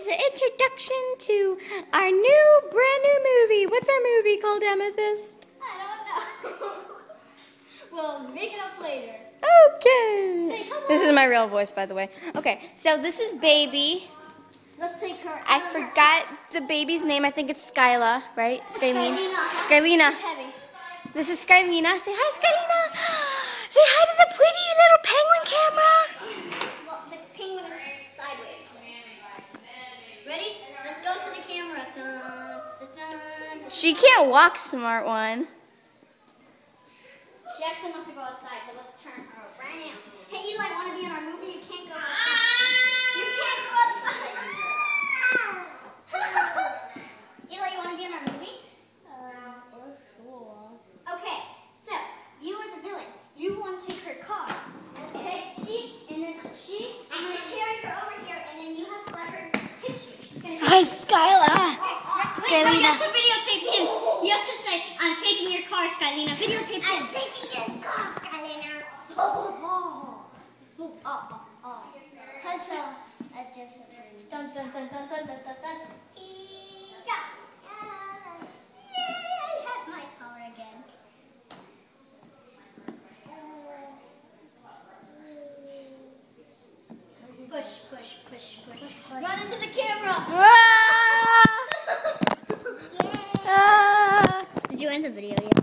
the introduction to our brand new movie. What's our movie called, Amethyst? I don't know. We'll make it up later. Okay. This is my real voice, by the way. Okay, so this is Baby. Let's take her. I forgot the baby's name. I think it's Skyla, right? Skylina. Skylina. She's heavy. This is Skylina. Say hi, Skylina. Say hi to the pretty little penguin camera. Well, the penguin is sideways. Ready? Let's go to the camera. Dun, dun, dun. She can't walk, smart one. She actually wants to go outside, but let's turn her around. Hey, Eli, want to be in our movie? You can't go outside. You can't go outside. Eli, you want to be in our movie? Sure. Okay, so you are the villain. You want to take her car. Okay, I'm going to carry her over here, and then you have to let her hit you. She's going to Hi, Skyla. Skylina. You have to videotape him. You have to say, I'm taking your car, Skylina. Videotape him. I'm taking your car, Skylina. Punch her at just a time. Dun dun dun dun dun dun dun dun. Yeah. Yay, I have my car again. Push, push, push, push. Run into the camera. Ah! Did you end the video yet?